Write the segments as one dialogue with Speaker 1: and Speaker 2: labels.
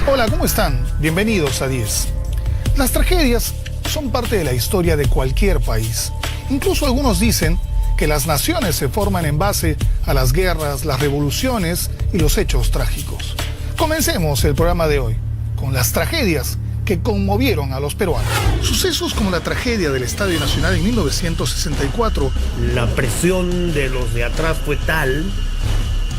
Speaker 1: Hola, ¿cómo están? Bienvenidos a 10. Las tragedias son parte de la historia de cualquier país. Incluso algunos dicen que las naciones se forman en base a las guerras, las revoluciones y los hechos trágicos. Comencemos el programa de hoy con las tragedias que conmovieron a los peruanos. Sucesos como la tragedia del Estadio Nacional en 1964.
Speaker 2: La presión de los de atrás fue tal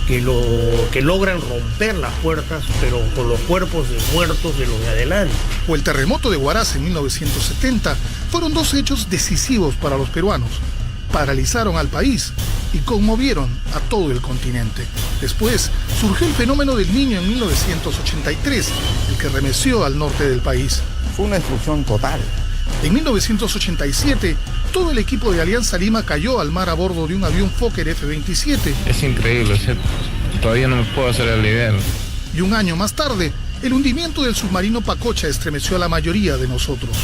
Speaker 2: que logran romper las puertas, pero con los cuerpos de muertos de los de adelante.
Speaker 1: O el terremoto de Huaraz en 1970 fueron dos hechos decisivos para los peruanos. Paralizaron al país y conmovieron a todo el continente. Después surgió el fenómeno del Niño en 1983, el que remeció al norte del país.
Speaker 3: Fue una destrucción total.
Speaker 1: En 1987, todo el equipo de Alianza Lima cayó al mar a bordo de un avión Fokker F-27.
Speaker 4: Es increíble, todavía no me puedo hacer la idea.
Speaker 1: Y un año más tarde, el hundimiento del submarino Pacocha estremeció a la mayoría de nosotros.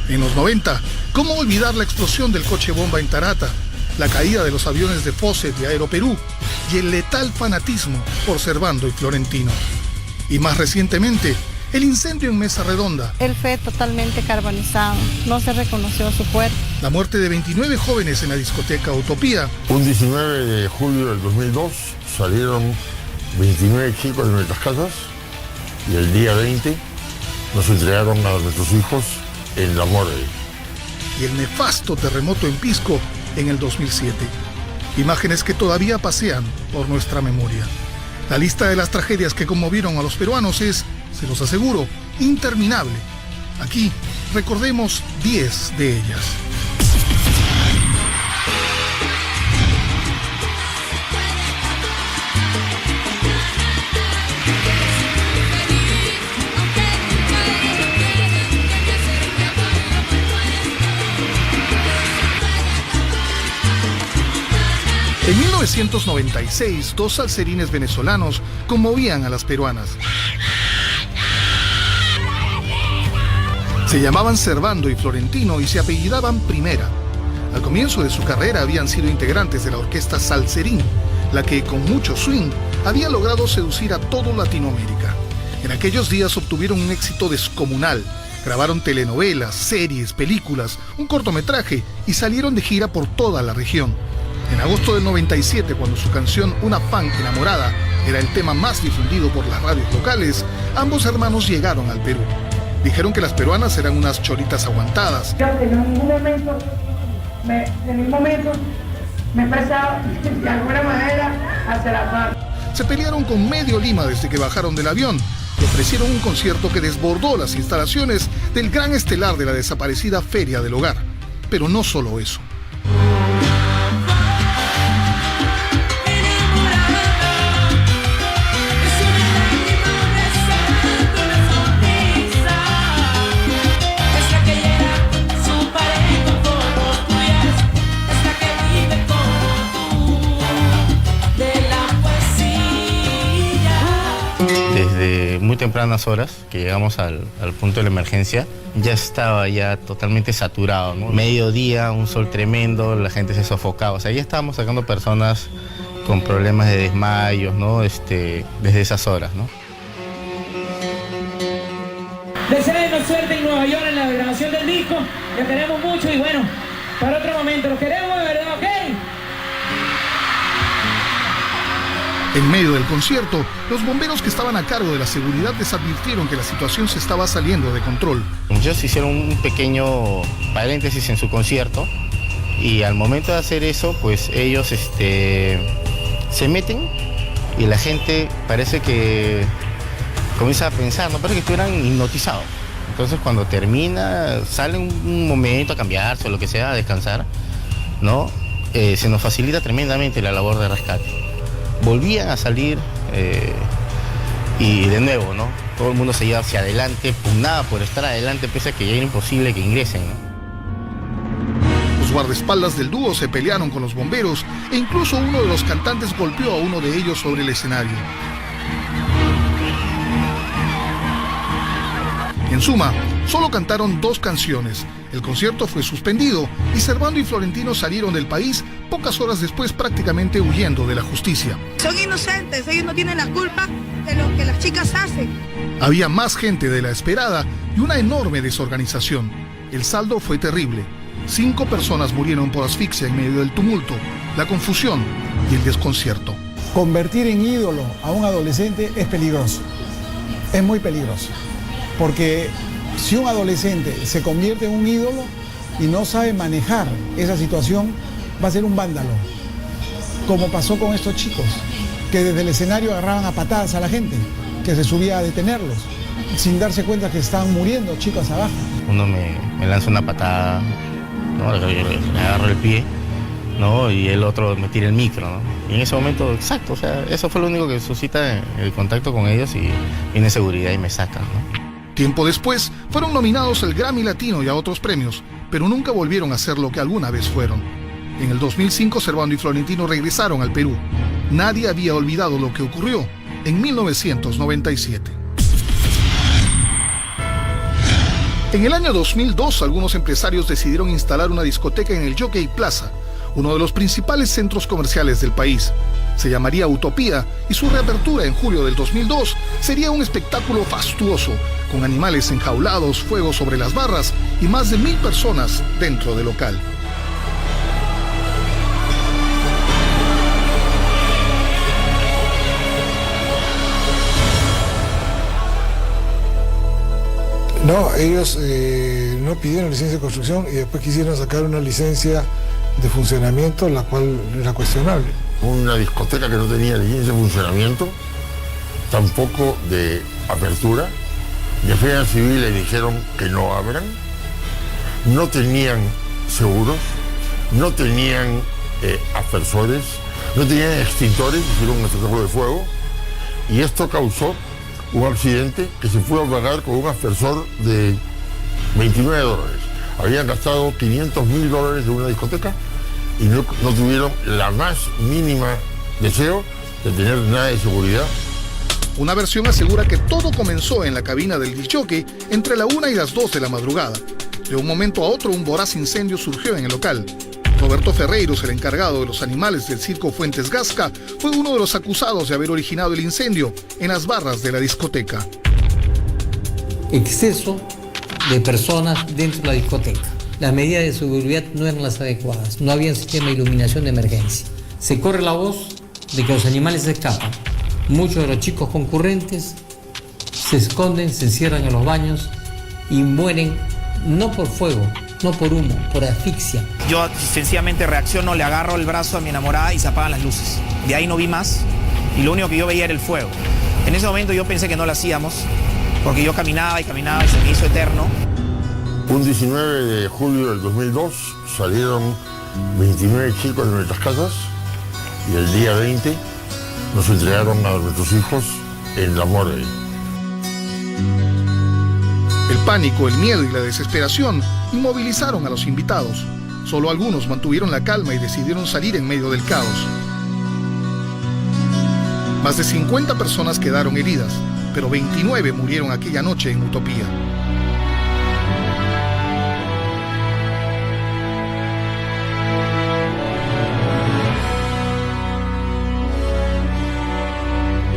Speaker 1: En los 90, ¿cómo olvidar la explosión del coche bomba en Tarata, la caída de los aviones de Fawcett y Aeroperú y el letal fanatismo por Servando y Florentino? Y más recientemente, el incendio en Mesa Redonda.
Speaker 5: Él fue totalmente carbonizado, no se reconoció su cuerpo.
Speaker 1: La muerte de 29 jóvenes en la discoteca Utopía.
Speaker 6: Un 19 de julio del 2002 salieron 29 chicos de nuestras casas y el día 20 nos entregaron a nuestros hijos en la morgue.
Speaker 1: Y el nefasto terremoto en Pisco en el 2007. Imágenes que todavía pasean por nuestra memoria. La lista de las tragedias que conmovieron a los peruanos es, se los aseguro, interminable. Aquí recordemos 10 de ellas. En 1996, dos salserines venezolanos conmovían a las peruanas. Se llamaban Servando y Florentino y se apellidaban Primera. Al comienzo de su carrera habían sido integrantes de la orquesta Salserín, la que con mucho swing había logrado seducir a todo Latinoamérica. En aquellos días obtuvieron un éxito descomunal. Grabaron telenovelas, series, películas, un cortometraje y salieron de gira por toda la región. En agosto del 97, cuando su canción Una fan enamorada era el tema más difundido por las radios locales, ambos hermanos llegaron al Perú. Dijeron que las peruanas eran unas cholitas aguantadas.
Speaker 7: Yo en ningún momento me he expresado de alguna manera hacia la paz.
Speaker 1: Se pelearon con medio Lima desde que bajaron del avión y ofrecieron un concierto que desbordó las instalaciones del gran estelar de la desaparecida Feria del Hogar. Pero no solo eso.
Speaker 8: Desde muy tempranas horas que llegamos al punto de la emergencia, ya estaba totalmente saturado, ¿no? Mediodía, un sol tremendo, la gente se sofocaba. O sea, ya estábamos sacando personas con problemas de desmayos, ¿no? Desde esas horas, ¿no?
Speaker 7: Deseenos suerte en Nueva York en la grabación del disco. Ya queremos mucho y bueno, para otro momento. Los queremos de verdad, ¿ok?
Speaker 1: En medio del concierto, los bomberos que estaban a cargo de la seguridad les advirtieron que la situación se estaba saliendo de control.
Speaker 8: Ellos hicieron un pequeño paréntesis en su concierto y al momento de hacer eso, pues ellos se meten y la gente parece que comienza a pensar, no parece que estuvieran hipnotizados. Entonces cuando termina, salen un momento a cambiarse o lo que sea, a descansar, ¿no? Se nos facilita tremendamente la labor de rescate. Volvían a salir y de nuevo, ¿no? Todo el mundo se iba hacia adelante, pugnaba por estar adelante, pese a que ya era imposible que ingresen, ¿no?
Speaker 1: Los guardaespaldas del dúo se pelearon con los bomberos e incluso uno de los cantantes golpeó a uno de ellos sobre el escenario. En suma, solo cantaron 2 canciones, El concierto fue suspendido y Servando y Florentino salieron del país pocas horas después, prácticamente huyendo de la justicia.
Speaker 3: Son inocentes, ellos no tienen la culpa de lo que las chicas hacen.
Speaker 1: Había más gente de la esperada y una enorme desorganización. El saldo fue terrible. 5 personas murieron por asfixia en medio del tumulto, la confusión y el desconcierto.
Speaker 9: Convertir en ídolo a un adolescente es peligroso. Es muy peligroso. Porque si un adolescente se convierte en un ídolo y no sabe manejar esa situación, va a ser un vándalo. Como pasó con estos chicos, que desde el escenario agarraban a patadas a la gente, que se subía a detenerlos, sin darse cuenta que estaban muriendo chicos abajo.
Speaker 8: Uno me lanza una patada, ¿no? Le agarro el pie, ¿no? Y el otro me tira el micro, ¿no? Y en ese momento, exacto, o sea, eso fue lo único que suscita el contacto con ellos y viene seguridad y me sacan, ¿no?
Speaker 1: Tiempo después, fueron nominados al Grammy Latino y a otros premios, pero nunca volvieron a ser lo que alguna vez fueron. En el 2005, Servando y Florentino regresaron al Perú. Nadie había olvidado lo que ocurrió en 1997. En el año 2002, algunos empresarios decidieron instalar una discoteca en el Jockey Plaza, uno de los principales centros comerciales del país. Se llamaría Utopía y su reapertura en julio del 2002 sería un espectáculo fastuoso, con animales enjaulados, fuego sobre las barras y más de 1000 personas dentro del local.
Speaker 10: No, ellos no pidieron licencia de construcción y después quisieron sacar una licencia de funcionamiento, la cual era cuestionable.
Speaker 6: Una discoteca que no tenía licencia de funcionamiento, tampoco de apertura. Defensa Civil le dijeron que no abran. No tenían seguros, no tenían aspersores, no tenían extintores, hicieron un espectáculo de fuego. Y esto causó un accidente que se pudo pagar con un aspersor de $29. Habían gastado $500.000 de una discoteca y no tuvieron la más mínima deseo de tener nada de seguridad.
Speaker 1: Una versión asegura que todo comenzó en la cabina del disc jockey entre la 1 y las 2 de la madrugada. De un momento a otro, un voraz incendio surgió en el local. Roberto Ferreiros, el encargado de los animales del circo Fuentes Gasca, fue uno de los acusados de haber originado el incendio en las barras de la discoteca.
Speaker 11: Exceso de personas dentro de la discoteca. Las medidas de seguridad no eran las adecuadas, no había un sistema de iluminación de emergencia. Se corre la voz de que los animales se escapan. Muchos de los chicos concurrentes se esconden, se encierran en los baños y mueren no por fuego, no por humo, por asfixia.
Speaker 12: Yo sencillamente reacciono, le agarro el brazo a mi enamorada y se apagan las luces. De ahí no vi más y lo único que yo veía era el fuego. En ese momento yo pensé que no lo hacíamos porque yo caminaba y se me hizo eterno.
Speaker 6: Un 19 de julio del 2002 salieron 29 chicos de nuestras casas y el día 20 nos entregaron a nuestros hijos en la morgue.
Speaker 1: El pánico, el miedo y la desesperación inmovilizaron a los invitados. Solo algunos mantuvieron la calma y decidieron salir en medio del caos. Más de 50 personas quedaron heridas, pero 29 murieron aquella noche en Utopía.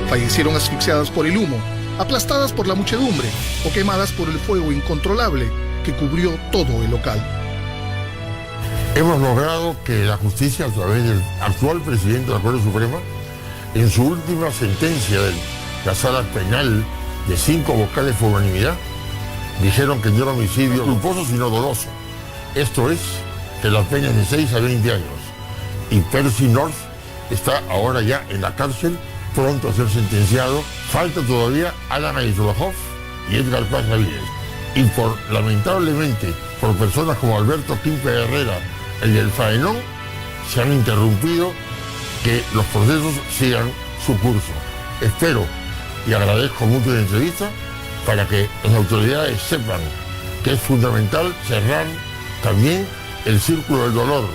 Speaker 1: Fallecieron asfixiadas por el humo, aplastadas por la muchedumbre o quemadas por el fuego incontrolable que cubrió todo el local.
Speaker 6: Hemos logrado que la justicia, a través del actual presidente de la Corte Suprema, en su última sentencia de la sala penal de 5 vocales por unanimidad, dijeron que no era homicidio culposo sino doloso. Esto es, que la pena es de 6 a 20 años. Y Percy North está ahora ya en la cárcel, pronto a ser sentenciado. Falta todavía Alan Aislahov y Edgar Paz Ramírez. Y lamentablemente, por personas como Alberto Quimpe Herrera, el del Faenón, se han interrumpido que los procesos sigan su curso. Espero y agradezco mucho la entrevista para que las autoridades sepan que es fundamental cerrar también el círculo del dolor.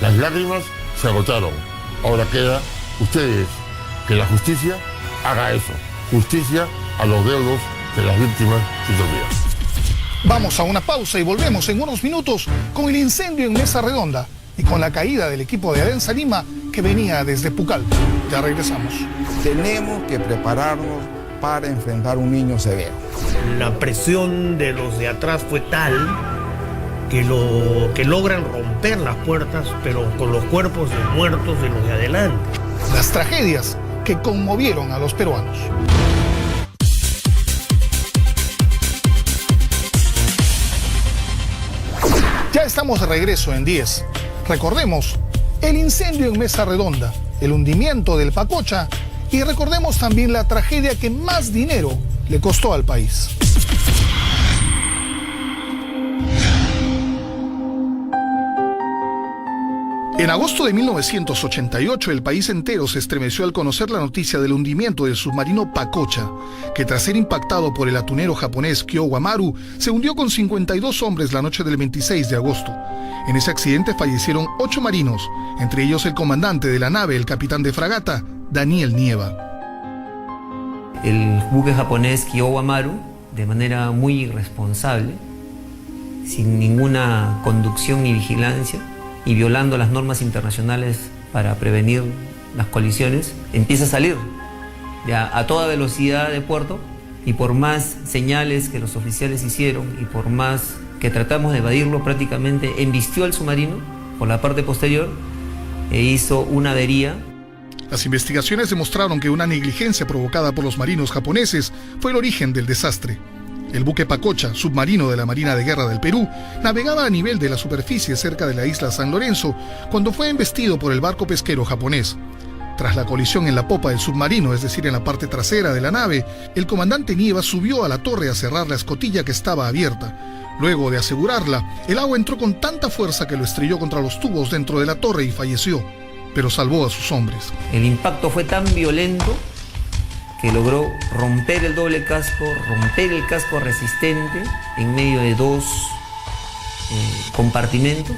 Speaker 6: Las lágrimas se agotaron. Ahora queda ustedes que la justicia haga eso. Justicia a los deudos de las víctimas de Utopía.
Speaker 1: Vamos a una pausa y volvemos en unos minutos con el incendio en Mesa Redonda y con la caída del equipo de Alianza Lima que venía desde Pucallpa. Ya regresamos.
Speaker 13: Tenemos que prepararnos para enfrentar un niño severo.
Speaker 2: La presión de los de atrás fue tal que logran romper las puertas, pero con los cuerpos de muertos de los de adelante.
Speaker 1: Las tragedias que conmovieron a los peruanos. Ya estamos de regreso en 10. Recordemos el incendio en Mesa Redonda, el hundimiento del Pacocha y recordemos también la tragedia que más dinero le costó al país. En agosto de 1988, el país entero se estremeció al conocer la noticia del hundimiento del submarino Pacocha, que tras ser impactado por el atunero japonés Kyowa Maru, se hundió con 52 hombres la noche del 26 de agosto. En ese accidente fallecieron 8 marinos, entre ellos el comandante de la nave, el capitán de fragata, Daniel Nieva.
Speaker 14: El buque japonés Kyowa Maru, de manera muy irresponsable, sin ninguna conducción ni vigilancia, y violando las normas internacionales para prevenir las colisiones, empieza a salir ya a toda velocidad de puerto y por más señales que los oficiales hicieron y por más que tratamos de evadirlo, prácticamente embistió al submarino por la parte posterior e hizo una avería.
Speaker 1: Las investigaciones demostraron que una negligencia provocada por los marinos japoneses fue el origen del desastre. El buque Pacocha, submarino de la Marina de Guerra del Perú, navegaba a nivel de la superficie cerca de la isla San Lorenzo cuando fue embestido por el barco pesquero japonés. Tras la colisión en la popa del submarino, es decir, en la parte trasera de la nave, el comandante Nieva subió a la torre a cerrar la escotilla que estaba abierta. Luego de asegurarla, el agua entró con tanta fuerza que lo estrelló contra los tubos dentro de la torre y falleció, pero salvó a sus hombres.
Speaker 14: El impacto fue tan violento que logró romper el doble casco, romper el casco resistente en medio de 2 compartimentos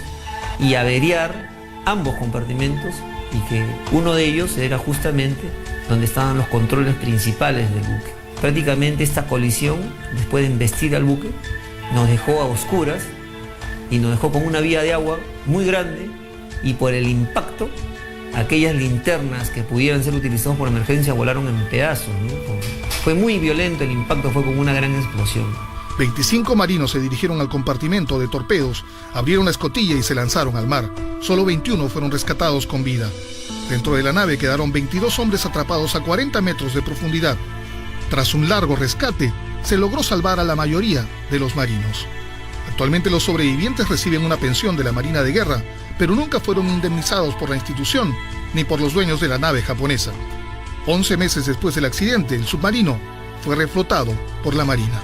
Speaker 14: y averiar ambos compartimentos, y que uno de ellos era justamente donde estaban los controles principales del buque. Prácticamente esta colisión, después de embestir al buque, nos dejó a oscuras y nos dejó con una vía de agua muy grande, y por el impacto aquellas linternas que pudieran ser utilizadas por emergencia volaron en pedazos, ¿no? Fue muy violento el impacto, fue como una gran explosión.
Speaker 1: 25 marinos se dirigieron al compartimento de torpedos, abrieron la escotilla y se lanzaron al mar. Solo 21 fueron rescatados con vida. Dentro de la nave quedaron 22 hombres atrapados a 40 metros de profundidad. Tras un largo rescate, se logró salvar a la mayoría de los marinos. Actualmente los sobrevivientes reciben una pensión de la Marina de Guerra, pero nunca fueron indemnizados por la institución ni por los dueños de la nave japonesa. 11 meses después del accidente, el submarino fue reflotado por la Marina.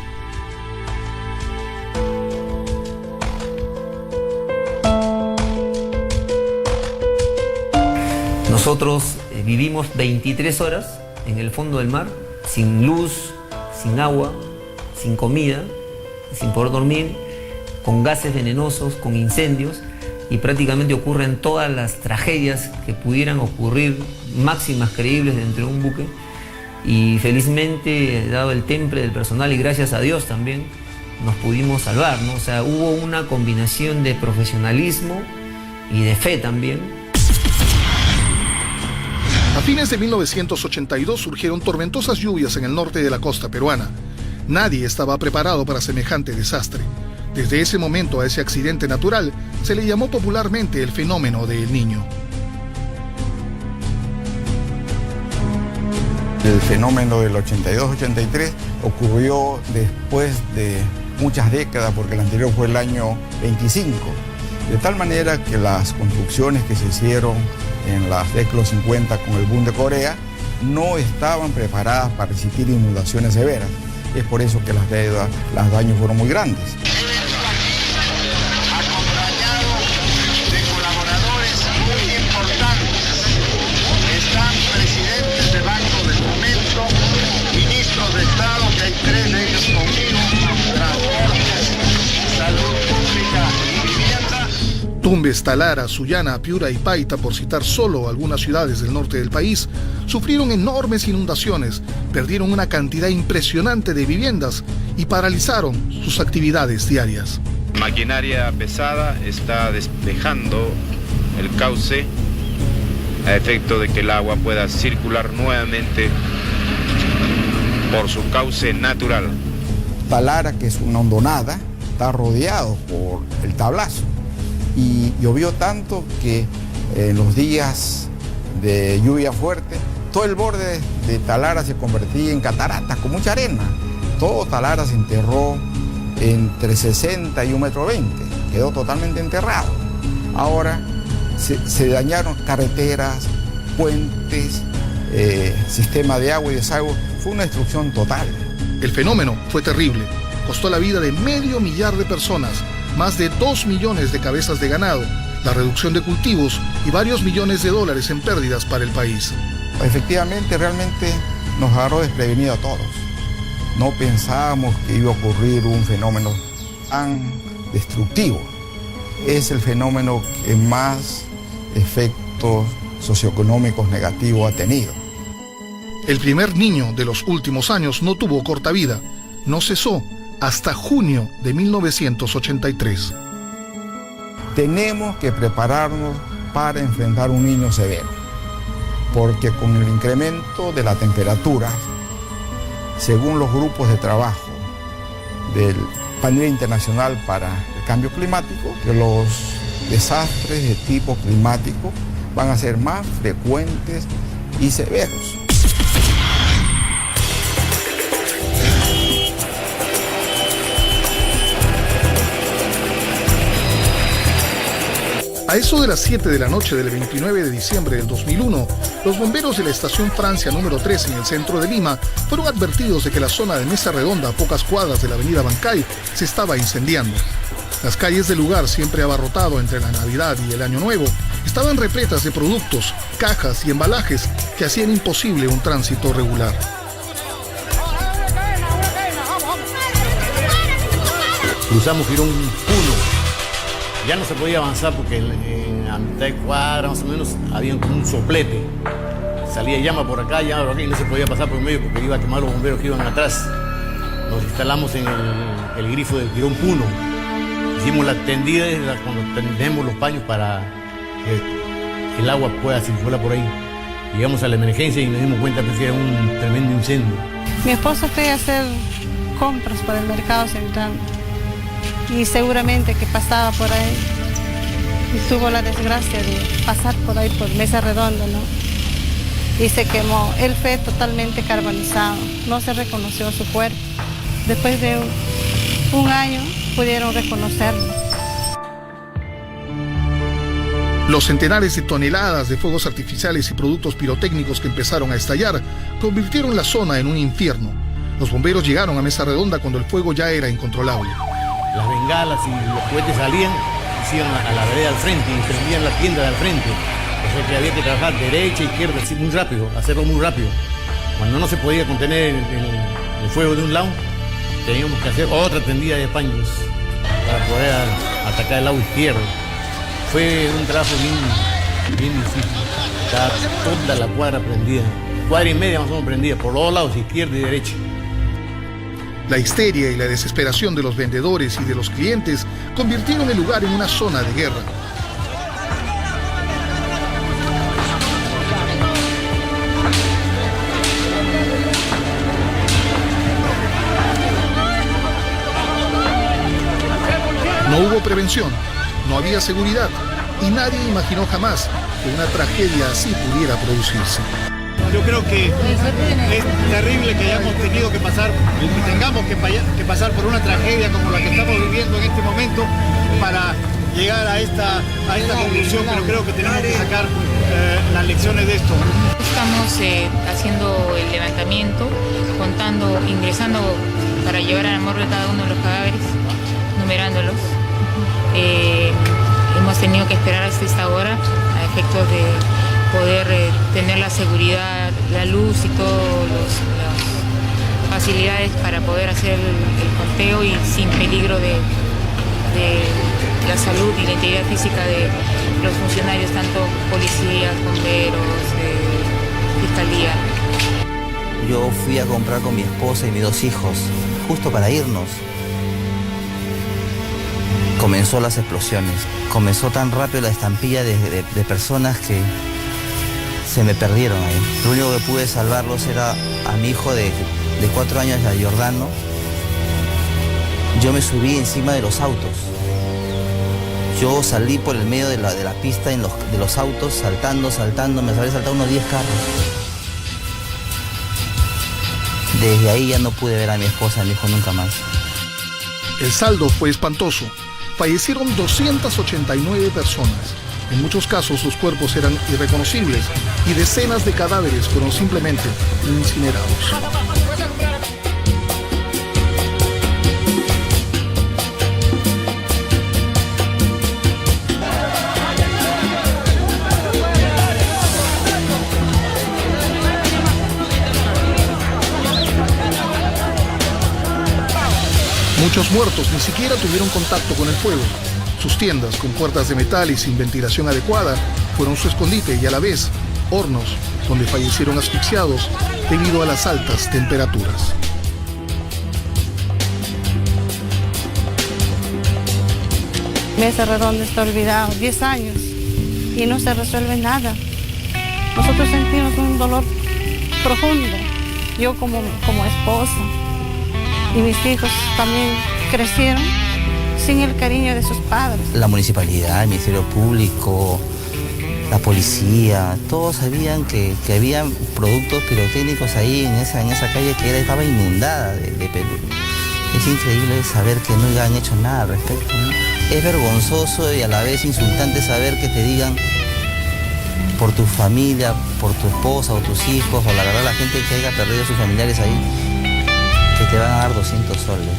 Speaker 14: Nosotros vivimos 23 horas en el fondo del mar, sin luz, sin agua, sin comida, sin poder dormir, con gases venenosos, con incendios, y prácticamente ocurren todas las tragedias que pudieran ocurrir, máximas creíbles dentro de un buque. Y felizmente, dado el temple del personal y gracias a Dios también, nos pudimos salvar, ¿no? O sea, hubo una combinación de profesionalismo y de fe también.
Speaker 1: A fines de 1982 surgieron tormentosas lluvias en el norte de la costa peruana. Nadie estaba preparado para semejante desastre. Desde ese momento a ese accidente natural se le llamó popularmente el fenómeno de El Niño.
Speaker 13: El fenómeno del 82-83 ocurrió después de muchas décadas, porque el anterior fue el año 25. De tal manera que las construcciones que se hicieron en las décadas de los 50 con el boom de Corea no estaban preparadas para resistir inundaciones severas. Es por eso que los daños fueron muy grandes.
Speaker 1: Tumbes ciudades Talara, Sullana, Piura y Paita, por citar solo algunas ciudades del norte del país, sufrieron enormes inundaciones, perdieron una cantidad impresionante de viviendas y paralizaron sus actividades diarias.
Speaker 4: Maquinaria pesada está despejando el cauce a efecto de que el agua pueda circular nuevamente por su cauce natural.
Speaker 13: Talara, que es una hondonada, está rodeado por el tablazo y llovió tanto que en los días de lluvia fuerte todo el borde de Talara se convertía en cataratas con mucha arena. Todo Talara se enterró entre 60 y 1,20 metros, quedó totalmente enterrado. Ahora se dañaron carreteras, puentes, sistema de agua y desagüe, fue una destrucción total.
Speaker 1: El fenómeno fue terrible, costó la vida de 500,000 de personas, más de 2 millones de cabezas de ganado, la reducción de cultivos y varios millones de dólares en pérdidas para el país.
Speaker 13: Efectivamente, realmente nos agarró desprevenido a todos. No pensábamos que iba a ocurrir un fenómeno tan destructivo. Es el fenómeno que más efectos socioeconómicos negativos ha tenido.
Speaker 1: El primer niño de los últimos años no tuvo corta vida, no cesó hasta junio de 1983.
Speaker 13: Tenemos que prepararnos para enfrentar un niño severo, porque con el incremento de la temperatura, según los grupos de trabajo del Panel Internacional para el Cambio Climático, que los desastres de tipo climático van a ser más frecuentes y severos.
Speaker 1: A eso de las 7 de la noche del 29 de diciembre del 2001, los bomberos de la estación Francia número 3 en el centro de Lima fueron advertidos de que la zona de Mesa Redonda, a pocas cuadras de la avenida Bancay, se estaba incendiando. Las calles del lugar, siempre abarrotado entre la Navidad y el Año Nuevo, estaban repletas de productos, cajas y embalajes que hacían imposible un tránsito regular.
Speaker 15: Cruzamos Girón 1. Ya no se podía avanzar porque en la mitad de cuadra más o menos había como un soplete. Salía llama por acá y no se podía pasar por el medio porque iba a quemar los bomberos que iban atrás. Nos instalamos en el grifo del Girón 1. Hicimos la tendida cuando tendemos los paños para que el agua pueda circular por ahí. Llegamos a la emergencia y nos dimos cuenta que era un tremendo incendio.
Speaker 5: Mi esposo fue a hacer compras para el mercado central. Y seguramente que pasaba por ahí y tuvo la desgracia de pasar por ahí por Mesa Redonda, ¿no? Y se quemó. Él fue totalmente carbonizado, no se reconoció su cuerpo. Después de un año pudieron reconocerlo.
Speaker 1: Los centenares de toneladas de fuegos artificiales y productos pirotécnicos que empezaron a estallar convirtieron la zona en un infierno. Los bomberos llegaron a Mesa Redonda cuando el fuego ya era incontrolable.
Speaker 15: Las bengalas y los cohetes salían, se iban a la vereda al frente y prendían la tienda de al frente. O sea que había que trabajar derecha, izquierda, así muy rápido, hacerlo muy rápido. Cuando no se podía contener el fuego de un lado, teníamos que hacer otra tendida de paños para poder atacar el lado izquierdo. Fue un trabajo bien difícil. Estaba toda la cuadra prendida, cuadra y media más o menos prendida, por los dos lados, izquierda y derecha.
Speaker 1: La histeria y la desesperación de los vendedores y de los clientes convirtieron el lugar en una zona de guerra. No hubo prevención, no había seguridad y nadie imaginó jamás que una tragedia así pudiera producirse.
Speaker 16: Yo creo que es terrible que hayamos tenido que pasar, que tengamos que pasar por una tragedia como la que estamos viviendo en este momento para llegar a esta conclusión, pero creo que tenemos que sacar las lecciones de esto.
Speaker 17: Estamos haciendo el levantamiento, contando, ingresando para llevar a la morgue cada uno de los cadáveres, numerándolos. Hemos tenido que esperar hasta esta hora a efectos de poder tener la seguridad, la luz y todas las facilidades para poder hacer el conteo y sin peligro de la salud y la integridad física de los funcionarios, tanto policías, bomberos, fiscalía.
Speaker 18: Yo fui a comprar con mi esposa y mis 2 hijos, justo para irnos. Comenzó las explosiones. Comenzó tan rápido la estampilla de personas que se me perdieron ahí. Lo único que pude salvarlos era a mi hijo de 4 años, a Jordano. Yo me subí encima de los autos. Yo salí por el medio de la pista de los autos, saltando, me salí a saltar unos 10 carros. Desde ahí ya no pude ver a mi esposa, a mi hijo nunca más.
Speaker 1: El saldo fue espantoso. Fallecieron 289 personas. En muchos casos sus cuerpos eran irreconocibles y decenas de cadáveres fueron simplemente incinerados. Muchos muertos ni siquiera tuvieron contacto con el fuego. Sus tiendas, con puertas de metal y sin ventilación adecuada, fueron su escondite y a la vez hornos donde fallecieron asfixiados debido a las altas temperaturas.
Speaker 5: Mesa Redonda está olvidado, 10 años, y no se resuelve nada. Nosotros sentimos un dolor profundo, yo como esposa, y mis hijos también crecieron sin el cariño de sus padres. La municipalidad, el Ministerio Público, la policía, todos sabían que había productos pirotécnicos ahí en esa calle que estaba inundada de Perú. Es increíble saber que no han hecho nada al respecto, ¿no? Es vergonzoso y a la vez insultante saber que te digan por tu familia, por tu esposa o tus hijos, o la verdad la gente que haya perdido a sus familiares ahí, que te van a dar 200 soles.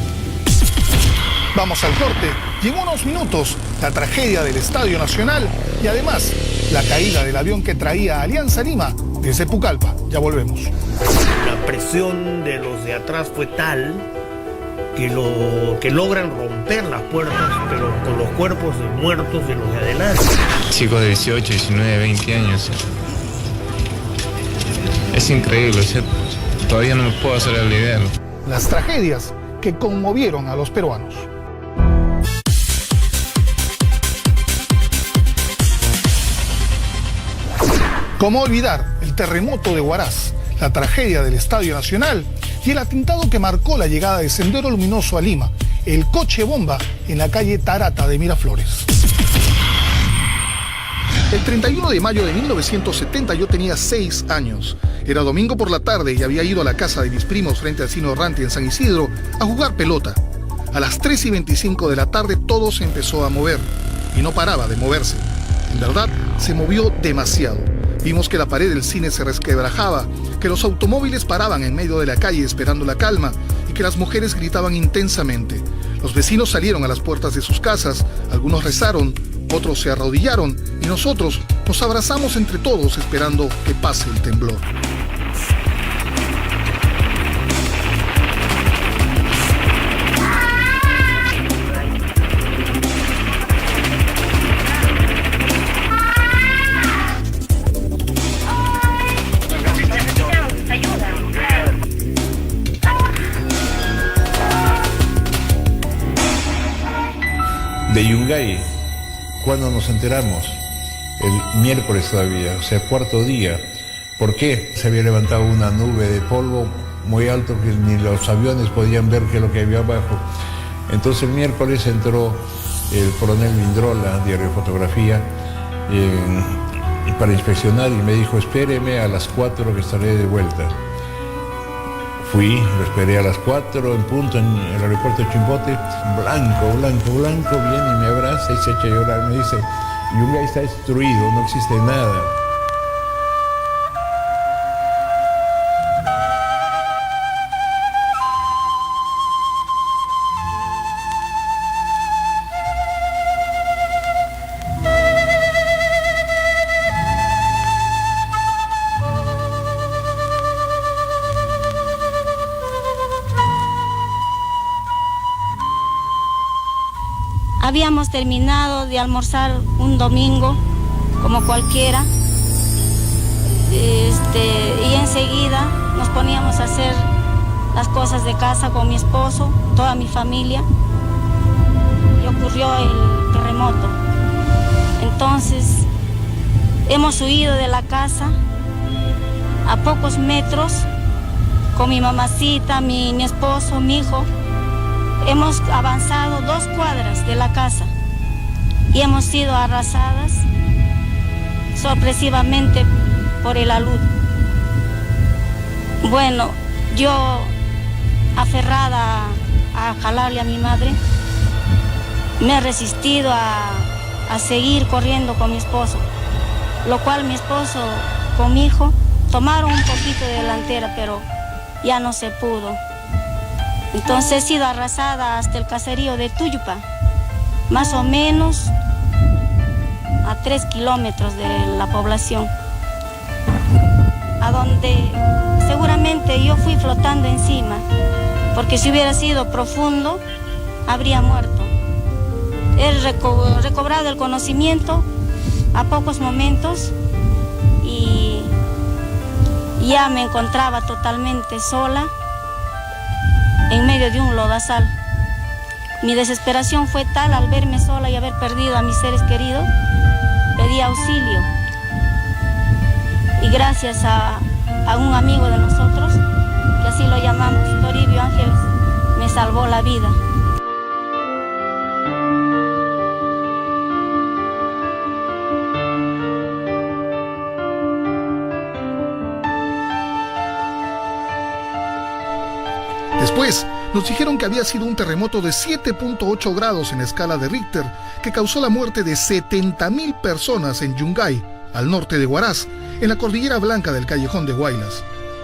Speaker 1: Vamos al corte y en unos minutos la tragedia del Estadio Nacional y además la caída del avión que traía Alianza Lima desde Pucallpa. Ya volvemos.
Speaker 2: La presión de los de atrás fue tal que logran romper las puertas, pero con los cuerpos de muertos de los de adelante.
Speaker 19: Chicos de 18, 19, 20 años. Es increíble, ¿cierto? Todavía no me puedo hacer la idea.
Speaker 1: Las tragedias que conmovieron a los peruanos. ¿Cómo olvidar el terremoto de Huaraz, la tragedia del Estadio Nacional y el atentado que marcó la llegada de Sendero Luminoso a Lima, el coche bomba en la calle Tarata de Miraflores? El 31 de mayo de 1970 yo tenía 6 años. Era domingo por la tarde y había ido a la casa de mis primos frente al Cine Orranti en San Isidro a jugar pelota. A las 3:25 de la tarde todo se empezó a mover y no paraba de moverse. En verdad, se movió demasiado. Vimos que la pared del cine se resquebrajaba, que los automóviles paraban en medio de la calle esperando la calma y que las mujeres gritaban intensamente. Los vecinos salieron a las puertas de sus casas, algunos rezaron, otros se arrodillaron y nosotros nos abrazamos entre todos esperando que pase el temblor.
Speaker 20: De Yungay, cuando nos enteramos, el miércoles todavía, o sea, cuarto día. ¿Por qué? Se había levantado una nube de polvo muy alto que ni los aviones podían ver qué es lo que había abajo. Entonces el miércoles entró el coronel Mindrola, diario de fotografía, para inspeccionar y me dijo, espéreme a las 4 que estaré de vuelta. Fui, lo esperé a las 4 en punto en el aeropuerto de Chimbote, blanco, viene y me abraza y se echa a llorar. Me dice, Yungay está destruido, no existe nada.
Speaker 5: Habíamos terminado de almorzar un domingo, como cualquiera, y enseguida nos poníamos a hacer las cosas de casa con mi esposo, toda mi familia, y ocurrió el terremoto. Entonces, hemos huido de la casa a pocos metros, con mi mamacita, mi esposo, mi hijo. Hemos avanzado 2 cuadras de la casa y hemos sido arrasadas sorpresivamente por el alud. Bueno, yo aferrada a jalarle a mi madre, me he resistido a seguir corriendo con mi esposo, lo cual mi esposo con mi hijo tomaron un poquito de delantera, pero ya no se pudo. Entonces he sido arrasada hasta el caserío de Tuyupa, más o menos a 3 kilómetros de la población, a donde seguramente yo fui flotando encima, porque si hubiera sido profundo, habría muerto. He recobrado el conocimiento a pocos momentos y ya me encontraba totalmente sola en medio de un lodazal. Mi desesperación fue tal al verme sola y haber perdido a mis seres queridos, pedí auxilio. Y gracias a un amigo de nosotros, que así lo llamamos, Toribio Ángeles, me salvó la vida.
Speaker 1: Después, nos dijeron que había sido un terremoto de 7.8 grados en escala de Richter, que causó la muerte de 70.000 personas en Yungay, al norte de Huaraz, en la Cordillera Blanca del Callejón de Huaylas.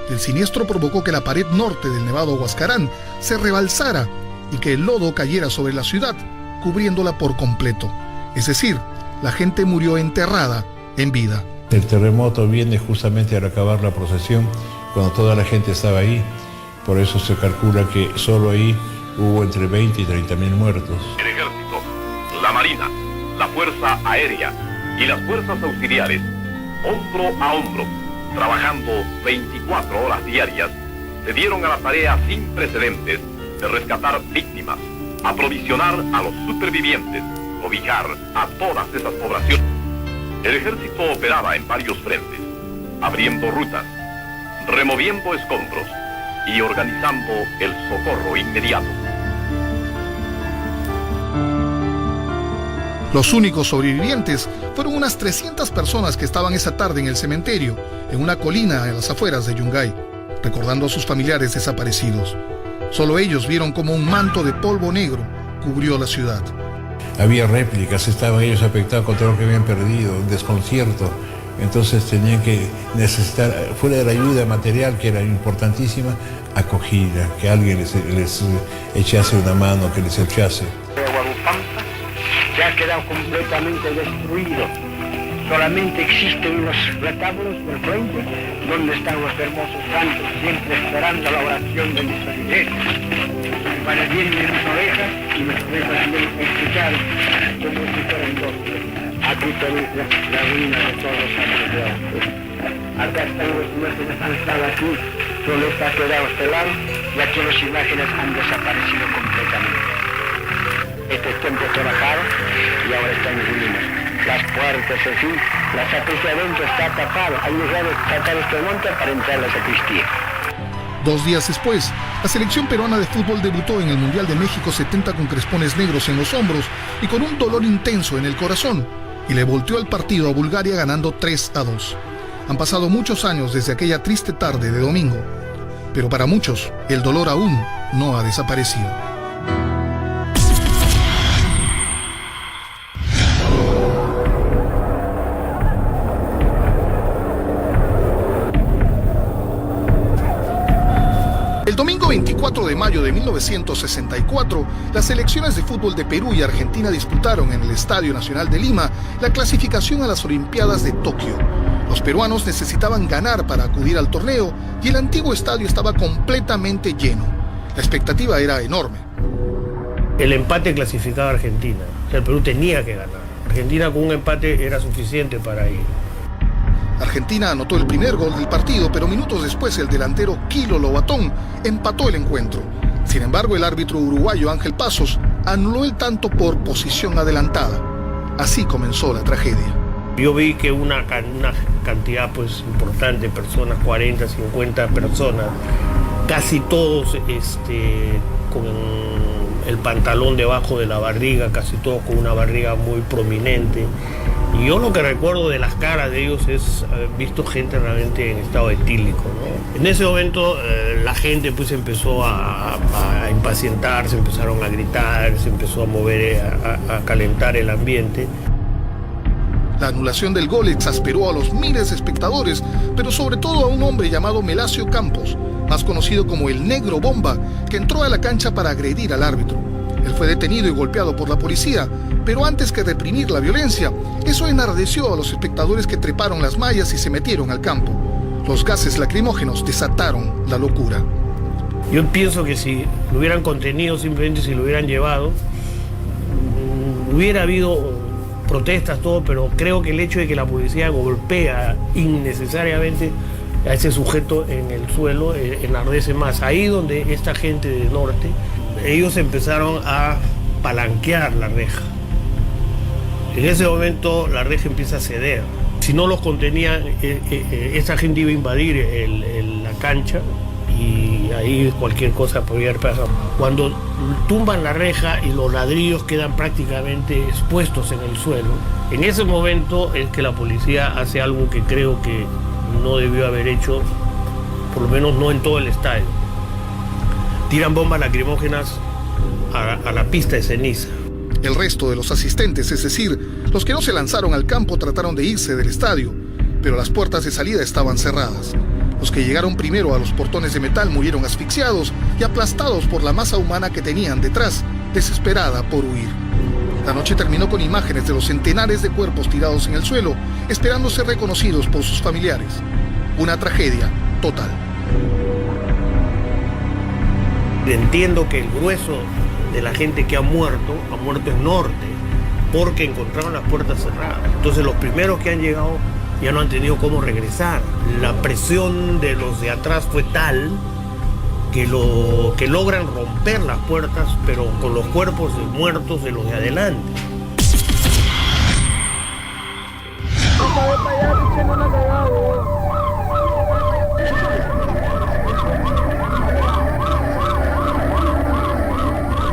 Speaker 1: El siniestro provocó que la pared norte del Nevado Huascarán se rebalsara y que el lodo cayera sobre la ciudad, cubriéndola por completo. Es decir, la gente murió enterrada en vida.
Speaker 20: El terremoto viene justamente al acabar la procesión, cuando toda la gente estaba ahí. Por eso se calcula que solo ahí hubo entre 20 y 30.000 muertos.
Speaker 21: El ejército, la marina, la fuerza aérea y las fuerzas auxiliares, hombro a hombro, trabajando 24 horas diarias, se dieron a la tarea sin precedentes de rescatar víctimas, aprovisionar a los supervivientes, cobijar a todas esas poblaciones. El ejército operaba en varios frentes, abriendo rutas, removiendo escombros y organizando el socorro inmediato.
Speaker 1: Los únicos sobrevivientes fueron unas 300 personas que estaban esa tarde en el cementerio, en una colina en las afueras de Yungay, recordando a sus familiares desaparecidos. Solo ellos vieron como un manto de polvo negro cubrió la ciudad.
Speaker 20: Había réplicas, estaban ellos afectados con todo lo que habían perdido, un desconcierto. Entonces tenían que necesitar, fuera de la ayuda material, que era importantísima, acogida, que alguien les echase una mano, que les echase.
Speaker 22: Huarupampa ya ha quedado completamente destruido. Solamente existen los retablos del frente, donde están los hermosos santos, siempre esperando la oración de mis feligreses. Para bien de mis orejas y mis orejas también escuchar como si fueran dos. Aquí tenéis la ruina de todos los santos de Dios. Acá están los muertos que han estado aquí, solo está quedado este lado, y aquí las imágenes han desaparecido completamente. Este templo fue bajado y ahora está en ruinas. Las puertas, en fin, la sacristía adentro está tapada. Hay lugar de sacar este monte para entrar a la sacristía.
Speaker 1: 2 días después, la selección peruana de fútbol debutó en el Mundial de México 70 con crespones negros en los hombros y con un dolor intenso en el corazón, y le volteó el partido a Bulgaria ganando 3-2. Han pasado muchos años desde aquella triste tarde de domingo, pero para muchos el dolor aún no ha desaparecido. El domingo 24 de mayo de 1964, las selecciones de fútbol de Perú y Argentina disputaron en el Estadio Nacional de Lima la clasificación a las Olimpiadas de Tokio. Los peruanos necesitaban ganar para acudir al torneo y el antiguo estadio estaba completamente lleno. La expectativa era enorme.
Speaker 2: El empate clasificaba a Argentina. El Perú tenía que ganar. Argentina con un empate era suficiente para ir.
Speaker 1: Argentina anotó el primer gol del partido, pero minutos después el delantero Kilo Lobatón empató el encuentro. Sin embargo, el árbitro uruguayo Ángel Pasos anuló el tanto por posición adelantada. Así comenzó la tragedia.
Speaker 2: Yo vi que una cantidad pues importante de personas, 40, 50 personas, casi todos con el pantalón debajo de la barriga, casi todos con una barriga muy prominente. Y yo lo que recuerdo de las caras de ellos es haber visto gente realmente en estado etílico, ¿no? En ese momento la gente pues empezó a impacientarse, empezaron a gritar, se empezó a mover, a calentar el ambiente.
Speaker 1: La anulación del gol exasperó a los miles de espectadores, pero sobre todo a un hombre llamado Melasio Campos, más conocido como el Negro Bomba, que entró a la cancha para agredir al árbitro. Él fue detenido y golpeado por la policía, pero antes que reprimir la violencia, eso enardeció a los espectadores que treparon las mallas y se metieron al campo. Los gases lacrimógenos desataron la locura.
Speaker 2: Yo pienso que si lo hubieran contenido, simplemente si lo hubieran llevado, hubiera habido protestas, todo, pero creo que el hecho de que la policía golpea innecesariamente a ese sujeto en el suelo enardece más. Ahí donde esta gente del norte, ellos empezaron a palanquear la reja. En ese momento la reja empieza a ceder. Si no los contenían, esa gente iba a invadir la cancha y ahí cualquier cosa podría pasar. Cuando tumban la reja y los ladrillos quedan prácticamente expuestos en el suelo, en ese momento es que la policía hace algo que creo que no debió haber hecho, por lo menos no en todo el estadio. Tiran bombas lacrimógenas a la pista de ceniza.
Speaker 1: El resto de los asistentes, es decir, los que no se lanzaron al campo, trataron de irse del estadio, pero las puertas de salida estaban cerradas. Los que llegaron primero a los portones de metal murieron asfixiados y aplastados por la masa humana que tenían detrás, desesperada por huir. La noche terminó con imágenes de los centenares de cuerpos tirados en el suelo, esperando ser reconocidos por sus familiares. Una tragedia total.
Speaker 2: Entiendo que el grueso de la gente que ha muerto en norte, porque encontraron las puertas cerradas. Entonces los primeros que han llegado ya no han tenido cómo regresar. La presión de los de atrás fue tal que logran romper las puertas, pero con los cuerpos de muertos de los de adelante.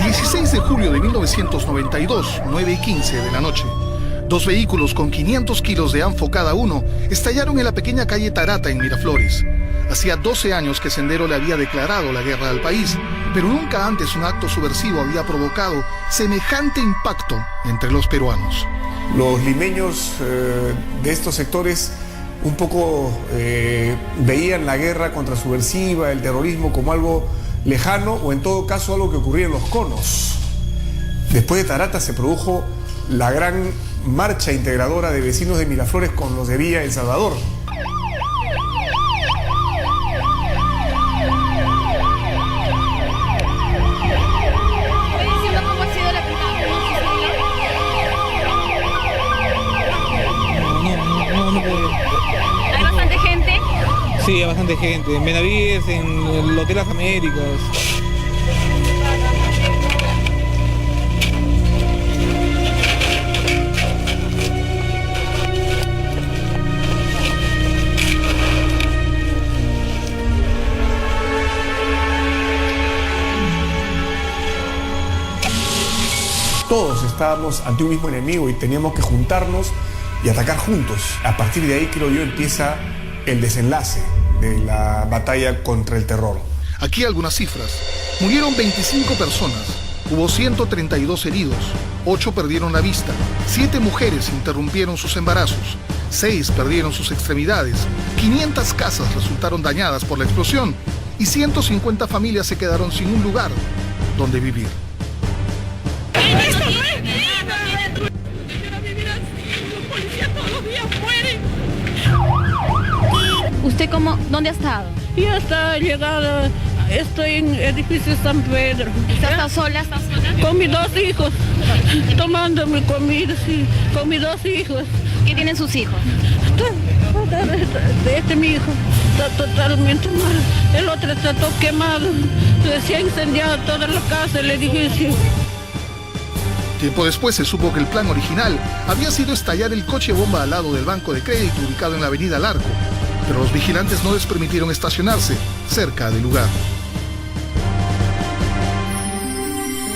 Speaker 1: 16 de julio de 1992, 9:15 de la noche. Dos vehículos con 500 kilos de anfo cada uno estallaron en la pequeña calle Tarata en Miraflores. Hacía 12 años que Sendero le había declarado la guerra al país, pero nunca antes un acto subversivo había provocado semejante impacto entre los peruanos.
Speaker 3: Los limeños de estos sectores un poco veían la guerra contrasubversiva, el terrorismo como algo lejano o en todo caso algo que ocurría en los conos. Después de Tarata se produjo la gran marcha integradora de vecinos de Miraflores con los de Villa El Salvador.
Speaker 7: No puedo. ¿Hay bastante gente? Sí, hay bastante gente. En Benavides, en el Hotel Las Américas.
Speaker 3: Todos estábamos ante un mismo enemigo y teníamos que juntarnos y atacar juntos. A partir de ahí, creo yo, empieza el desenlace de la batalla contra el terror.
Speaker 1: Aquí algunas cifras. Murieron 25 personas, hubo 132 heridos, 8 perdieron la vista, 7 mujeres interrumpieron sus embarazos, 6 perdieron sus extremidades, 500 casas resultaron dañadas por la explosión y 150 familias se quedaron sin un lugar donde vivir.
Speaker 7: ¿Usted dónde ha estado?
Speaker 23: Yo estaba llegada
Speaker 8: Estoy en el edificio San Pedro.
Speaker 9: ¿Estás sola?
Speaker 8: Con mis 2 hijos, tomando mi comida, sí, con mis 2 hijos.
Speaker 9: ¿Qué tienen sus hijos?
Speaker 8: Mi hijo está totalmente mal. El otro está todo quemado. Se ha incendiado toda la casa, el edificio.
Speaker 1: Tiempo después se supo que el plan original había sido estallar el coche bomba al lado del banco de crédito ubicado en la avenida Larco, pero los vigilantes no les permitieron estacionarse cerca del lugar.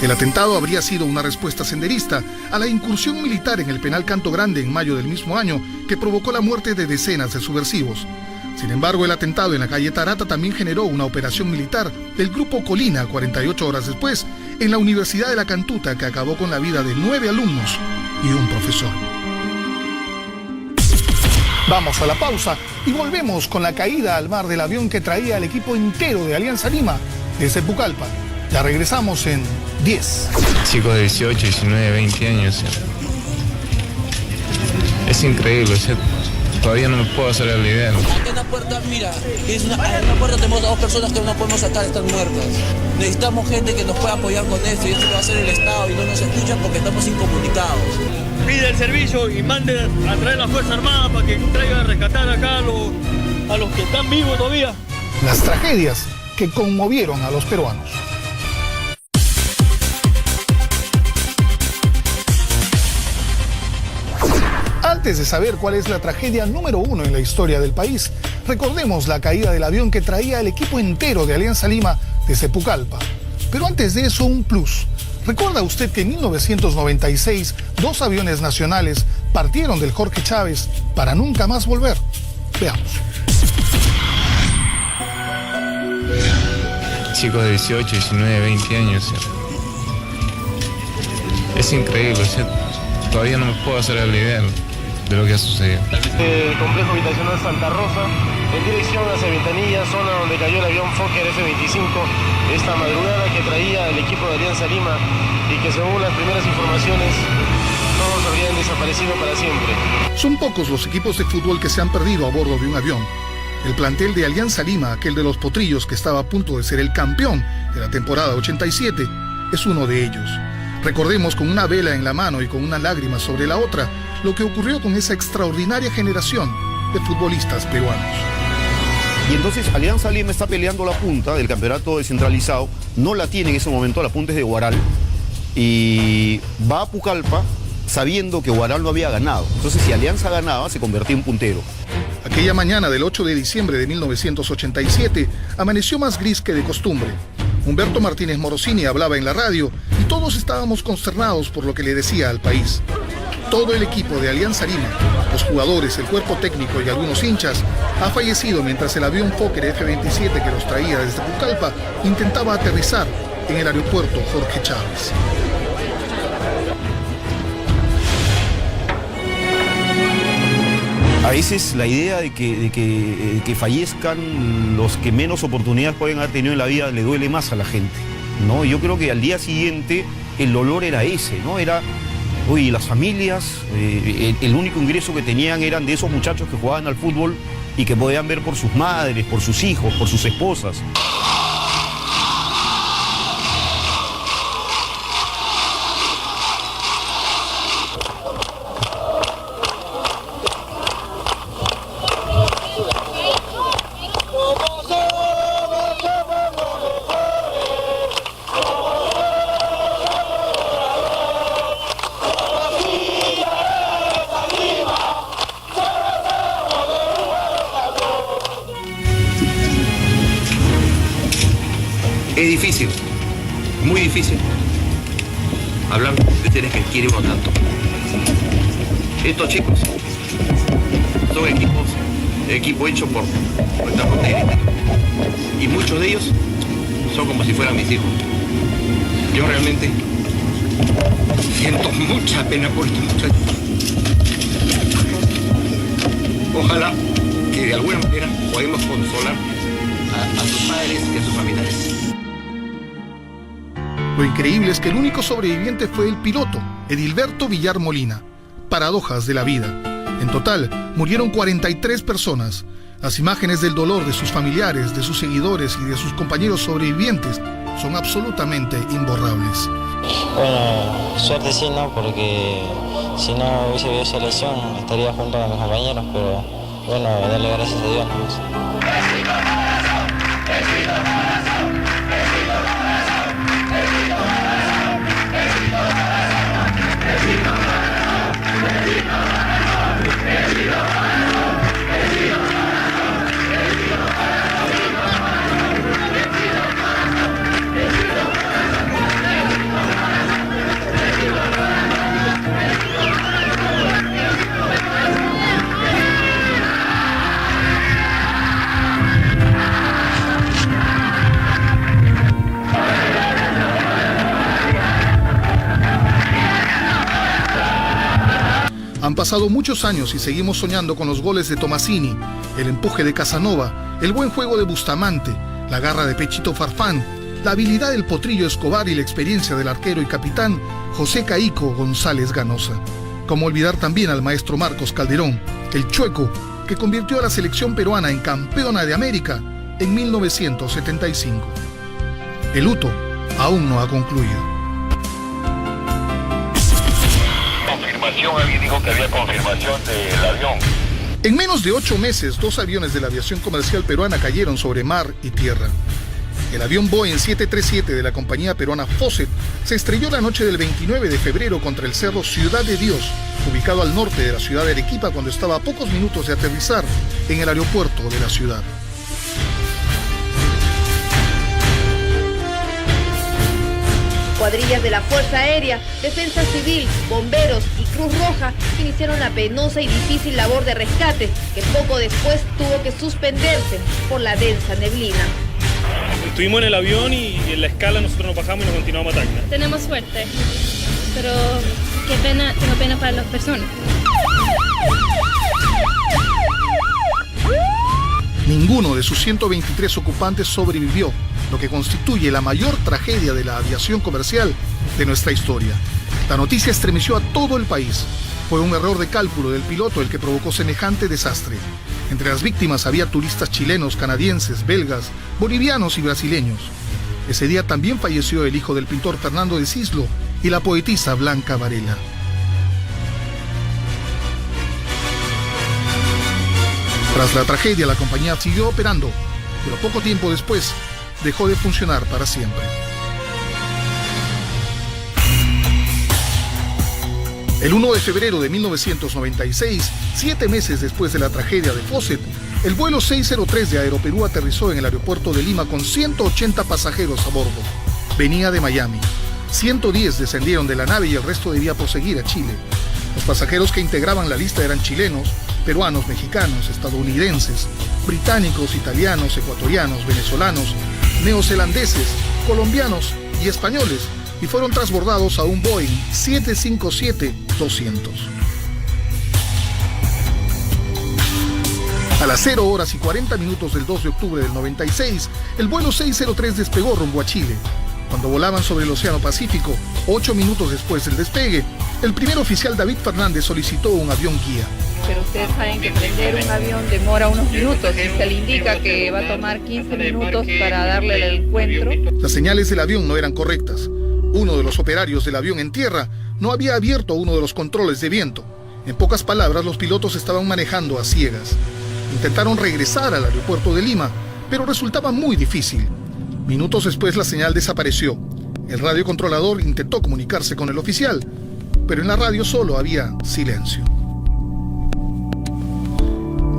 Speaker 1: El atentado habría sido una respuesta senderista a la incursión militar en el penal Canto Grande en mayo del mismo año que provocó la muerte de decenas de subversivos. Sin embargo, el atentado en la calle Tarata también generó una operación militar del Grupo Colina 48 horas después en la Universidad de la Cantuta que acabó con la vida de 9 alumnos y un profesor. Vamos a la pausa y volvemos con la caída al mar del avión que traía el equipo entero de Alianza Lima desde Pucallpa. Ya regresamos en 10.
Speaker 19: Chicos de 18, 19, 20 años. Es increíble, todavía no me puedo hacer la idea.
Speaker 23: En la puerta, mira, en la puerta tenemos 2 personas que no podemos sacar, están muertas. Necesitamos gente que nos pueda apoyar con esto, y esto lo va a hacer el Estado y no nos escuchan porque estamos incomunicados.
Speaker 24: Pide el servicio y mande a traer la Fuerza Armada para que traiga a rescatar acá a los que están vivos todavía.
Speaker 1: Las tragedias que conmovieron a los peruanos. Antes de saber cuál es la tragedia número 1 en la historia del país, recordemos la caída del avión que traía el equipo entero de Alianza Lima desde Pucallpa. Pero antes de eso, un plus. ¿Recuerda usted que en 1996 2 aviones nacionales partieron del Jorge Chávez para nunca más volver? Veamos.
Speaker 19: Chicos de 18, 19, 20 años. Es increíble, todavía no me puedo hacer la idea de lo que ha sucedido.
Speaker 25: Complejo habitacional Santa Rosa, en dirección hacia Ventanilla, zona donde cayó el avión Fokker F-25 esta madrugada que traía el equipo de Alianza Lima y que según las primeras informaciones todos habrían desaparecido para siempre.
Speaker 1: Son pocos los equipos de fútbol que se han perdido a bordo de un avión. El plantel de Alianza Lima, aquel de los Potrillos que estaba a punto de ser el campeón de la temporada 87, es uno de ellos. Recordemos con una vela en la mano y con una lágrima sobre la otra lo que ocurrió con esa extraordinaria generación de futbolistas peruanos.
Speaker 26: Y entonces Alianza Lima está peleando la punta del campeonato descentralizado, no la tiene en ese momento, la punta es de Huaral, y va a Pucallpa sabiendo que Huaral no había ganado. Entonces si Alianza ganaba se convertía en puntero.
Speaker 1: Aquella mañana del 8 de diciembre de 1987 amaneció más gris que de costumbre. Humberto Martínez Morosini hablaba en la radio y todos estábamos consternados por lo que le decía al país. Todo el equipo de Alianza Lima, los jugadores, el cuerpo técnico y algunos hinchas, ha fallecido mientras el avión Fokker F-27 que los traía desde Pucallpa intentaba aterrizar en el aeropuerto Jorge Chávez.
Speaker 26: A veces la idea de que fallezcan los que menos oportunidades pueden haber tenido en la vida le duele más a la gente, ¿no? Yo creo que al día siguiente el dolor era ese, ¿no? Era, uy, las familias, el único ingreso que tenían eran de esos muchachos que jugaban al fútbol y que podían ver por sus madres, por sus hijos, por sus esposas.
Speaker 27: Es difícil, muy difícil, hablar de seres que quiere uno tanto. Estos chicos son equipos hechos por nuestra propia genética. Y muchos de ellos son como si fueran mis hijos. Yo realmente siento mucha pena por estos muchachos. Ojalá que de alguna manera podamos consolar a sus padres y a sus familiares.
Speaker 1: Lo increíble es que el único sobreviviente fue el piloto, Edilberto Villar Molina. Paradojas de la vida. En total, murieron 43 personas. Las imágenes del dolor de sus familiares, de sus seguidores y de sus compañeros sobrevivientes son absolutamente imborrables.
Speaker 4: Bueno, suerte sí, ¿no? Porque si no hubiese habido esa lesión estaría junto a mis compañeros, pero bueno, darle gracias a Dios nomás.
Speaker 1: Han pasado muchos años y seguimos soñando con los goles de Tomasini, el empuje de Casanova, el buen juego de Bustamante, la garra de Pechito Farfán, la habilidad del Potrillo Escobar y la experiencia del arquero y capitán José Caico González Ganosa. Cómo olvidar también al maestro Marcos Calderón, el Chueco, que convirtió a la selección peruana en campeona de América en 1975. El luto aún no ha concluido.
Speaker 21: Alguien dijo que había confirmación del avión.
Speaker 1: En menos de 8 meses, 2 aviones de la aviación comercial peruana cayeron sobre mar y tierra. El avión Boeing 737 de la compañía peruana Fawcett se estrelló la noche del 29 de febrero contra el cerro Ciudad de Dios, ubicado al norte de la ciudad de Arequipa, cuando estaba a pocos minutos de aterrizar en el aeropuerto de la ciudad.
Speaker 6: Cuadrillas de la Fuerza Aérea, Defensa Civil, Bomberos y Cruz Roja iniciaron la penosa y difícil labor de rescate, que poco después tuvo que suspenderse por la densa neblina.
Speaker 10: Estuvimos en el avión y en la escala nosotros nos bajamos y nos continuamos a Tacna.
Speaker 11: Tenemos suerte, pero qué pena, tengo pena para las personas.
Speaker 1: Ninguno de sus 123 ocupantes sobrevivió, lo que constituye la mayor tragedia de la aviación comercial de nuestra historia. La noticia estremeció a todo el país. Fue un error de cálculo del piloto el que provocó semejante desastre. Entre las víctimas había turistas chilenos, canadienses, belgas, bolivianos y brasileños. Ese día también falleció el hijo del pintor Fernando de Cislo y la poetisa Blanca Varela. Tras la tragedia, la compañía siguió operando, pero poco tiempo después dejó de funcionar para siempre. El 1 de febrero de 1996, 7 meses después de la tragedia de Fawcett, el vuelo 603 de Aeroperú aterrizó en el aeropuerto de Lima con 180 pasajeros a bordo. Venía de Miami. 110 descendieron de la nave y el resto debía proseguir a Chile. Los pasajeros que integraban la lista eran chilenos, peruanos, mexicanos, estadounidenses, británicos, italianos, ecuatorianos, venezolanos, neozelandeses, colombianos y españoles, y fueron transbordados a un Boeing 757-200. A las 0 horas y 40 minutos del 2 de octubre del 96, el vuelo 603 despegó rumbo a Chile. Cuando volaban sobre el Océano Pacífico, 8 minutos después del despegue, el primer oficial David Fernández solicitó un avión guía.
Speaker 12: Pero ustedes saben que prender un avión demora unos minutos y se le indica que va a tomar 15 minutos para darle el encuentro.
Speaker 1: Las señales del avión no eran correctas. Uno de los operarios del avión en tierra no había abierto uno de los controles de viento. En pocas palabras, los pilotos estaban manejando a ciegas. Intentaron regresar al aeropuerto de Lima, pero resultaba muy difícil. Minutos después la señal desapareció. El radiocontrolador intentó comunicarse con el oficial, pero en la radio solo había silencio.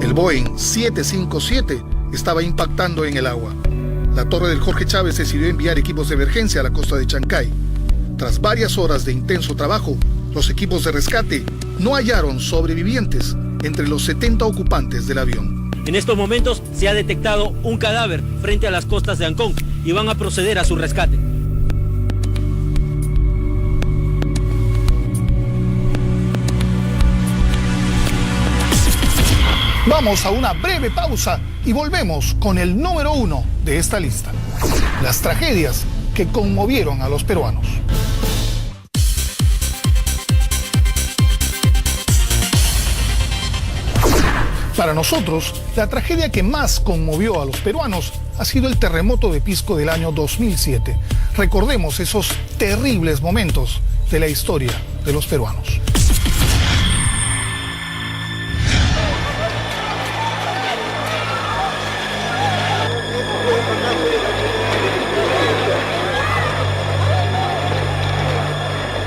Speaker 1: El Boeing 757 estaba impactando en el agua. La torre del Jorge Chávez decidió enviar equipos de emergencia a la costa de Chancay. Tras varias horas de intenso trabajo, los equipos de rescate no hallaron sobrevivientes entre los 70 ocupantes del avión.
Speaker 13: En estos momentos se ha detectado un cadáver frente a las costas de Ancón y van a proceder a su rescate.
Speaker 1: Vamos a una breve pausa y volvemos con el número 1 de esta lista. Las tragedias que conmovieron a los peruanos. Para nosotros, la tragedia que más conmovió a los peruanos ha sido el terremoto de Pisco del año 2007. Recordemos esos terribles momentos de la historia de los peruanos.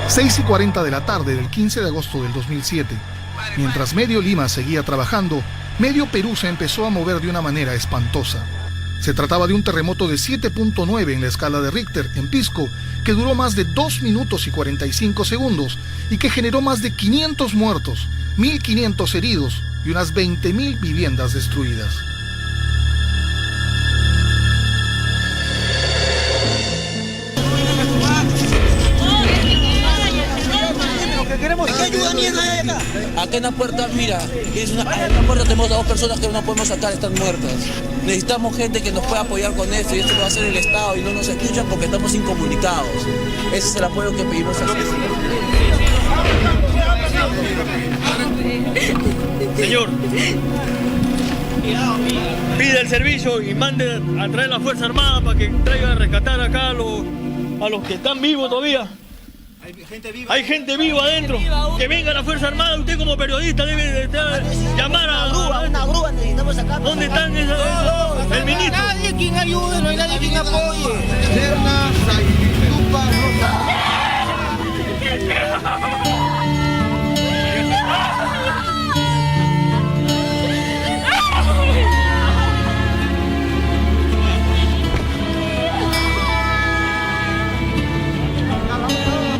Speaker 1: Seis y 40 de la tarde del 15 de agosto del 2007. Mientras medio Lima seguía trabajando, medio Perú se empezó a mover de una manera espantosa. Se trataba de un terremoto de 7.9 en la escala de Richter en Pisco, que duró más de 2 minutos y 45 segundos y que generó más de 500 muertos, 1.500 heridos y unas 20.000 viviendas destruidas.
Speaker 23: ¿Qué ayuda mierda hay acá? Acá en la puerta, mira, en la puerta tenemos a 2 personas que no podemos sacar, están muertas. Necesitamos gente que nos pueda apoyar con esto y esto lo va a hacer el Estado y no nos escuchan porque estamos incomunicados. Ese es el apoyo que pedimos a
Speaker 24: Señor, pide el servicio y mande a traer la Fuerza Armada para que traigan a rescatar acá a los que están vivos todavía. Hay gente viva adentro. Que venga la Fuerza Armada. Usted como periodista debe llamar a
Speaker 23: una grúa necesitamos acá.
Speaker 24: ¿Dónde están el ministro?
Speaker 23: No hay nadie quien ayude, no hay nadie quien apoye.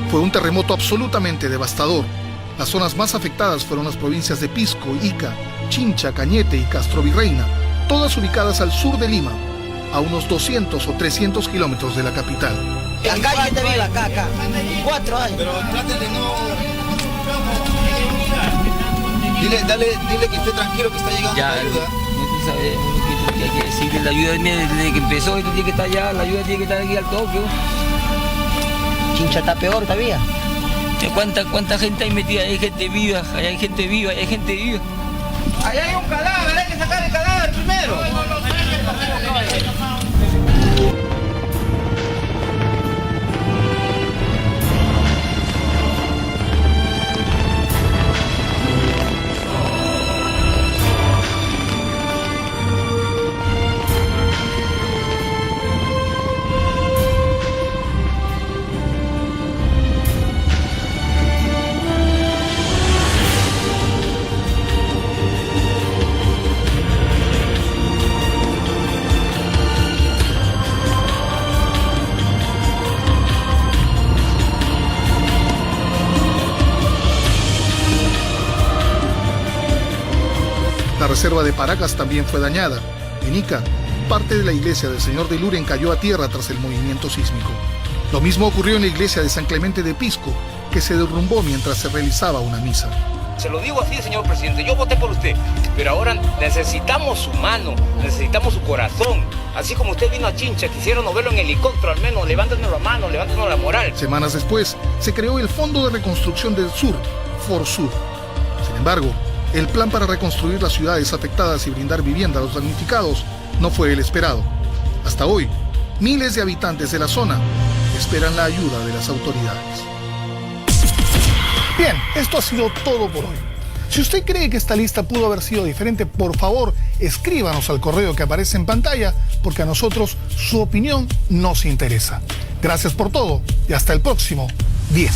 Speaker 1: Fue un terremoto absolutamente devastador. Las zonas más afectadas fueron las provincias de Pisco, Ica, Chincha, Cañete y Castro Virreina, todas ubicadas al sur de Lima, a unos 200 o 300 kilómetros de la capital.
Speaker 23: Acá hay gente viva, acá. 4 años.
Speaker 5: Pero traten de no... Dile que esté tranquilo, que está llegando la ayuda.
Speaker 23: Tú sabes que hay que decir que la ayuda desde que empezó, esto tiene que estar allá, la ayuda tiene que estar aquí al toque. Chincha está peor todavía. ¿Cuánta gente hay metida? Hay gente viva, hay gente viva, hay gente viva.
Speaker 5: Allá hay un cadáver, hay que sacar el cadáver primero.
Speaker 1: La reserva de Paracas también fue dañada. En Ica, parte de la iglesia del Señor de Luren cayó a tierra tras el movimiento sísmico. Lo mismo ocurrió en la iglesia de San Clemente de Pisco, que se derrumbó mientras se realizaba una misa.
Speaker 14: Se lo digo así, señor presidente, yo voté por usted, pero ahora necesitamos su mano, necesitamos su corazón. Así como usted vino a Chincha, quisieron verlo en helicóptero, al menos levántenos la mano, levántenos la moral.
Speaker 1: Semanas después, se creó el Fondo de Reconstrucción del Sur, FORSUR. Sin embargo, el plan para reconstruir las ciudades afectadas y brindar vivienda a los damnificados no fue el esperado. Hasta hoy, miles de habitantes de la zona esperan la ayuda de las autoridades. Bien, esto ha sido todo por hoy. Si usted cree que esta lista pudo haber sido diferente, por favor, escríbanos al correo que aparece en pantalla, porque a nosotros su opinión nos interesa. Gracias por todo y hasta el próximo 10.